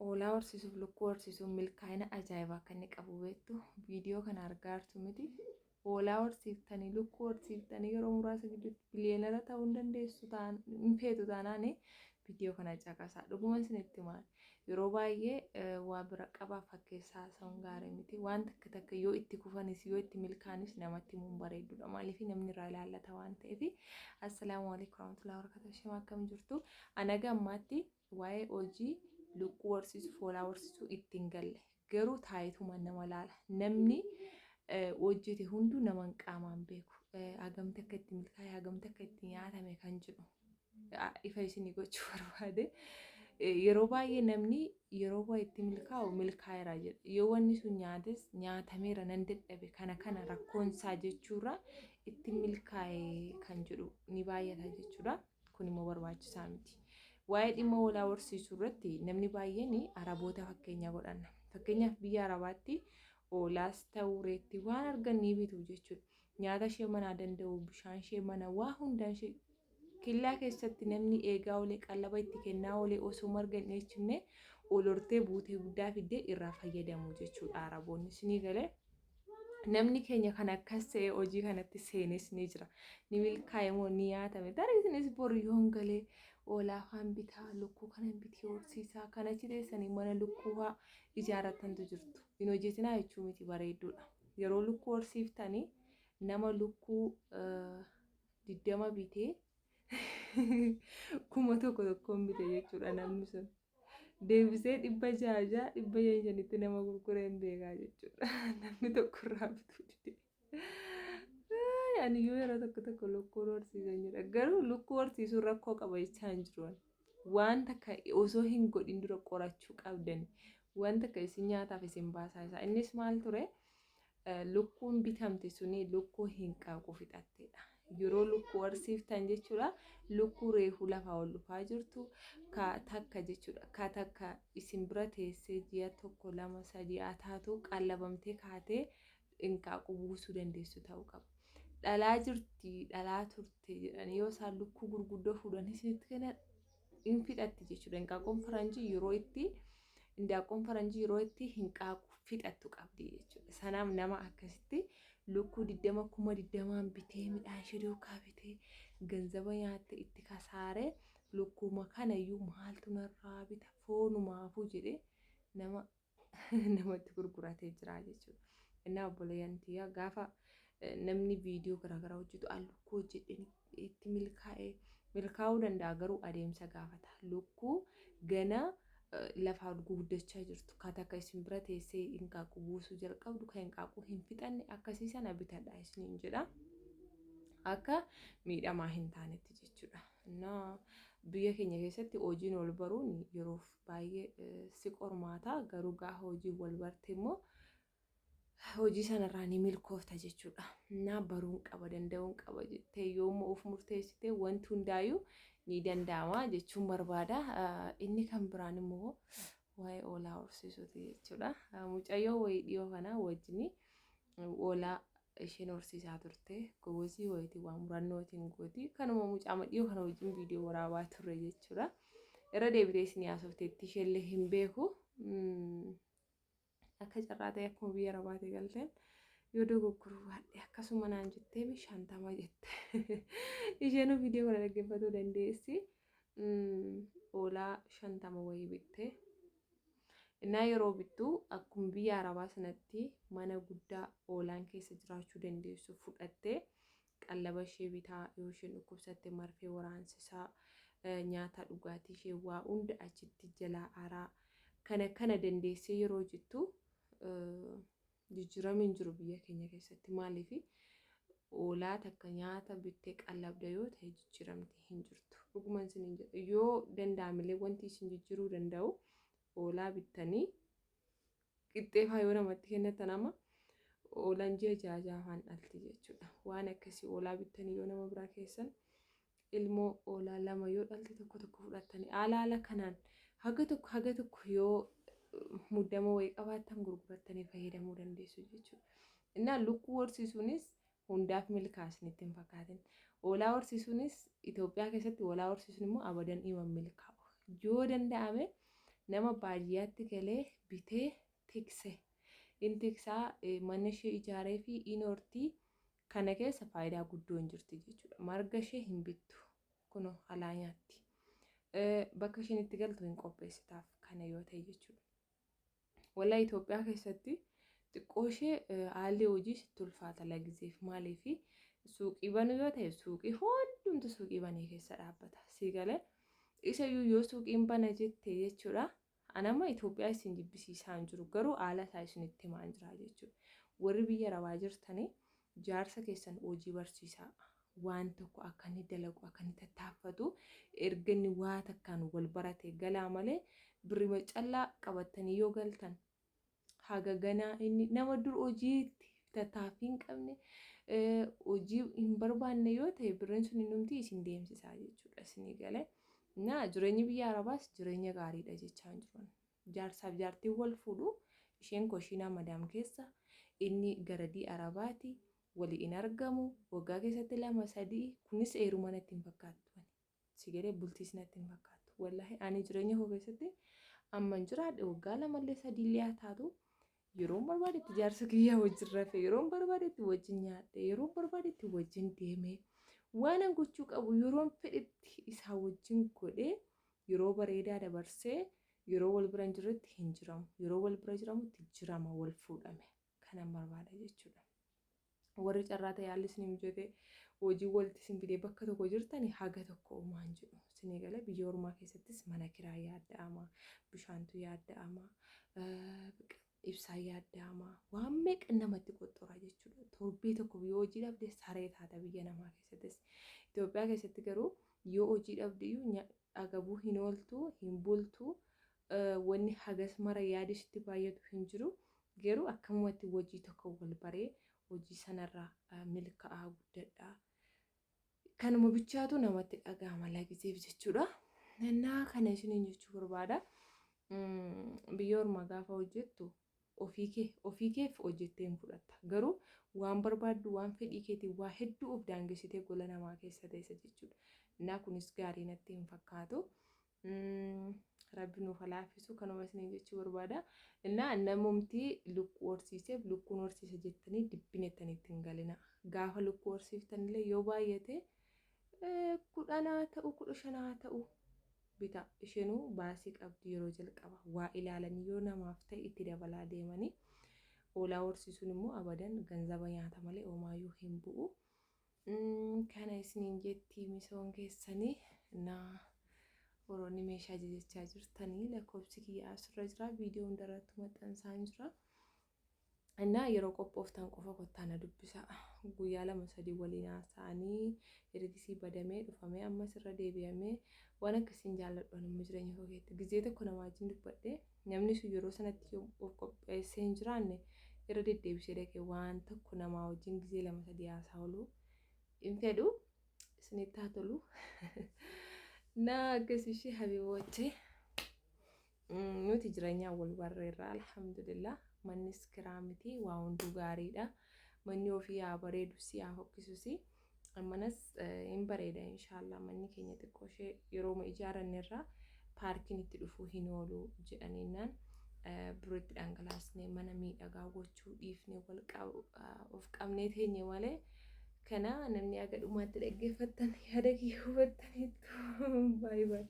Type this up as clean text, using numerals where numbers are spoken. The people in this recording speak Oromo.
Oolaa horsiisuuf lukkuu horsiisuun milkaa'ina ajaa'ibaa akka inni qabu beektu viidiyoo kana argaa jirtu miti. Oolaa horsiiftanii lukkuu horsiiftanii yeroo muraasa gidduutti biliyeenara ta'uu hin dandeessu hin feetu taanaan viidiyoo kana caqasaa. Dhuguma isinitti maal yeroo baay'ee waa bira qabaa fakkeessaa sa'uun gaarii miti. Waan takka takka yoo itti kufanis yoo itti milkaanis namatti himuun bareedudha. Maaliif namni irraa ilaallata waan ta'eef. Assalaamu alaikum warahmatullahi wabarakatuh. Shima akkam jirtu? Ana gammaatti waa'ee hojii lukkuu horsiisuuf oolaa horsiisuu ittiin galle garuu taayituma nama laala namni hojjete hunduu naman qaamaan beeku hagamta akka itti milkaa'e hagamta akka itti nyaatame kan jedhu ifa isinii gochuu barbaade yeroo baay'ee namni yeroo waa itti milkaa'u milkaa'eera jedha yoo wanni sun nyaates nyaatameera nan dadhabe kana rakkoonsaa jechuurra itti milkaa'e kan jedhu ni baay'ata jechuudha kun immoo barbaachisaa miti. Waa'ee dhimma oolaa horsiisuu irratti namni baay'een araboota fakkeenya godhanna. Fakkeenyaaf biyya arabaatti oolaas ta'uu reetti waan argan ni bitu jechuudha. Nyaata ishee manaa danda'u, bishaan ishee mana waa hundaan ishee killaa keessatti namni eegaa olee qallaba itti kennaa olee osoo marga hin dheechifne olortee buutee guddaa fiddee irraa fayyadamu jechuudha araboonni. Isinii galee namni keenya kan akkas ta'e hojii kanatti seenes ni jira. Ni milkaa'e moo ni nyaatame. Tarii isinis bor yoon galee oolaa afaan bitaa lukkuu kana bitii horsiisaa kanachi teessanii mana lukkuu haa ijaarratantu jirtu. Hin hojjetinaa jechuu miti bareedduudha. Yeroo lukkuu horsiiftanii nama lukkuu 20 bitee 1,000 bite jechuudha namni sun. Deebisee 600 nama gurguree hin beekaa jechuudha. Namni tokko irraa bituu dide. Ani yoo yeroo tokko lukkuu horsiisan jedha. Garuu lukkuu horsiisuun rakkoo qaba jechaa hin jiru. Waan takka osoo hin godhin dura qorachuu qabdan. Waan takka isin nyaataaf isin baasaa isaa. Innis maal ture? Lukkuun bitamte suni lukkuu hin qaaqu fixatteedha. Yeroo lukkuu horsiiftan jechuudha lukkuu reefuu lafaa ol dhufaa jirtu takka jechuudha ka takka isin bira teessee ji'a 1 2 3 taatu qallabamtee kaatee hinqaaqu buusuu dandeessu ta'uu qaba. Dhalaa jirti dhalaa turte jedhanii yoo isaan lukkuu gurguddoo fuudhanii isinitti kennan hin fixatti jechuudha. Hinqaaquun faranjii yeroo itti indaaquun faranjii yeroo itti hinqaaqu fixattu qabdi jechuudha. Sanaaf nama akkasitti lukkuu 20,000 bitee midhaan ishee duukaa bitee ganzaba nyaatte itti kasaaree lukkuma kanayyuu maaltu narraa bita foonumaafuu jedhee namatti gurguratee jira jechuudha. Innaa obboleeyyantii gaafa namni viidiyoo garaagaraa hojjetu lukkuu hojjedhee itti milkaa'uu danda'a garuu adeemsa gaafata. Lukkuu gana lafaa guddachaa jirtu ka takka isin bira teessee hinqaaqu buusuu jalqabdu kan hinqaaqu hin fixanne akkasii sana bitadhaa isiniin jedha akka miidhamaa hin taanetti jechuudha. Innaa biyya keenya keessatti hojiin wal baruun yeroof baay'ee si qormaata garuu gaafa hojii wal barte immoo hojii sanarraa ni milkoofta jechuudha. Innaa baruun qaba danda'uun qaba jettee yoommoo of murteessitee wanti hundaayyuu ni danda'ama jechuun barbaada. Inni kan biraan immoo waa'ee oolaa horsiisuuti jechuudha. Mucayyoo wayii dhiyoo kana wajjin oolaa isheen horsiisaa turte gowwoosii wayitii waan murannootiin gooti. Kanuma mucaama dhiyoo kana wajjin viidiyoo waraabaa turre jechuudha. Irra deebitee isin haasofteetti isheellee hin beeku. Akka carraa ta'e akkuma biyya arabaatee galteen yoo dogoggoruu baadhee akkasuma naan jettee 50 jette. Isheen viidiyoo kana dhaggeeffatuu dandeessi. Oolaa 50 wayii bittee. Innaa yeroo bittu akkuma biyya arabaa sanatti mana guddaa oolaan keessa jiraachuu dandeessu fudhattee qallaba ishee bitaa yoo isheen dhukkubsatte marfee waraansisaa nyaata dhugaatii ishee waa hunda achitti jalaa araa kana dandeessee yeroo jettu jijjiiramiin jiru biyya keenya keessatti maaliif oolaa takka nyaata bittee qallabda yoo ta'e jijjiiramti hin jirtu. Dhuguma isiniin jedha yoo danda'amillee wanti isin jijjiiruu danda'u oolaa bittanii qixxeefaa yoo namatti kennatan ama oolaan ji'a 6 afaan dhalti jechuudha. Waan akkasii oolaa bittanii yoo nama biraa keessan ilmoo oolaa 2 yoo dhalte tokko fudhattanii haala kanaan haga tokko yoo muddama wayii qabaattan gurgurattanii fayyadamuu dandeessu jechuudha. Innaa lukkuu horsiisuunis hundaaf milkaa'isnitti hin fakkaatin. Oolaa horsiisuunis Itoophiyaa keessatti oolaa horsiisuun immoo abadan dhima milkaa'u. Yoo danda'ame nama baadiyyaatti galee bitee tikse. Inni tiksaa mana ishee ijaaree fi inoortii kana keessa faayidaa guddoo hin jirti jechuudha. Marga ishee hin bittu. Kunoo alaa nyaatti. Bakka isheen itti galtu hin qopheessitaaf kana yoo ta'e jechuudha. Walaa Itoophiyaa keessatti xiqqoo ishee haalli hojii sitti ulfaata lagiseef maaliif suuqii banuu yoo ta'e suuqii hundumtu suuqii banee keessa dhaabbata. Siigalee isa yoo suuqiin bana jette jechuudha. Anama Itoophiyaa isin jibbisiisaa hin jiru garuu haala isaa isinitti himaa jira jechuudha. Warri biyya arabaa jirtanii jaarsa keessan hojii barsiisaa. Waan tokko akka inni dalagu akka inni tattaaffatu erga inni waa takkaan wal barate galaa malee birrima callaa qabatanii yoo galtan haga ganaa inni nama dur hojiitti tattaaffii hin qabne hojii hin barbaanne yoo ta'e birriin sun hundumti isin deemsisaa jechuudha. Isinii galee jireenyi biyya arabaas jireenya gaariidha jechaa jiran. Jaarsaaf jaartiin wal fuudhu isheen koshiinaa madaam keessa inni garadii arabaati. Walii in argamu waggaa keessatti 2-3 kunis heeruma natti hin fakkaatu. Sigalee bultiis natti hin fakkaatu. Wallahi ani jireenya koo keessatti amman jiraadhe waggaa 2-3 haa taatu yeroo barbaadetti jaarsa kiyyaa wajjin rafee yeroo barbaadetti wajjin nyaadhe yeroo barbaadetti wajjin deemee waan an gochuu qabu yeroo fedhetti isaa wajjin godhee yeroo bareedaa dabarsee yeroo wal bira jirretti hin jiramu yeroo wal bira jiramutti jirama wal fuudhame kanan barbaada jechuudha. Warri carraa ta'e haalli isin mijate hojii walitti isin fidee bakka tokko jirtani haga tokko uumaan jedhu. Isinii galee biyya ormaa keessattis mana kiraa yaadda'ama, bishaantu yaadda'ama, ibsaa yaadda'ama. Waan meeqa namatti qoxxora jechuudha. Torbee tokko yoo hojii dhabde saree taata biyya namaa keessattis. Itoophiyaa keessatti garuu yoo hojii dhabde agabuu hin ooltu, hin bultu, wanni hagas mara yaadisitti baay'atu hin jiru. Garuu akkamumatti hojii tokko wal baree hojii sanarraa milkaa'aa guddadhaa. Kanuma bichaatu namatti dhaga'ama lagiseef jechuudha. Nannaa kana isiniin jechuu barbaada. Biyya ormaa gaafa hojjettu ofii keef hojjettee hin fudhatta. Garuu waan barbaaddu waan fedhii keetiin waa hedduu of daangessitee gola namaa keessa teessa jechuudha. Innaa kunis gaarii natti hin fakkaatu. Rabbi nuuf laaffisu kanuma isiniin jechuu barbaada. Innaa namumti lukkuu horsiiseef lukkuun horsiise jettanii dibbinettaniitti hin galina. Gaafa lukkuu horsiiftanillee yoo baay'ate 10 ta'u 15 ta'u bita. Isheenuu baasii qabdi yeroo jalqaba. Waa ilaalanii yoo namaaf ta'e itti dabalaa deemanii hoolaa horsiisuun immoo abadan ganzaba nyaata malee homaayyuu hin bu'u. Kana isiniin jetti misoon keessanii Woroonni meeshaa jajachaa jirtanii lakkoofsi kiyyaa asirra jira. Viidiyoo hundarratti maxxansaa jira. Innaa yeroo qophooftan qofa kottaa na dubbisa. Guyyaa 2-3 waliin haasa'anii ergisii badamee dhufamee ammas irra deebi'amee waan akkasiin jaalladhuun immoo jireenya koo keessatti gizee tokko namaa wajjin dubbadhee namni sun yeroo sanatti of qopheessee hin jiraanne irra deddeebisee dhaqee waan tokko namaa wajjin gizee 2-3 haasaa ooluu hin fedhu isinitti haa tolu. akkasishi habibooti nuti jireenyaa wal barreerra alhamdulillah. Mannis kiraa miti waa hunduu gaariidha. Manni ofii haa bareedu si haa hokkisusi. Manas hin bareeda inshallah. Manni keenya xiqqoo ishee yeroo ijaarannerra paarkiin itti dhufuu hin oolu jedhaniinaan birootti dhangalaasnee mana miidhagaa gochuu dhiifnee of qabnee teenye malee kana namni aga dhumaatti dhaggeeffattan yaada kiyya hubattaniitu. Bye bye.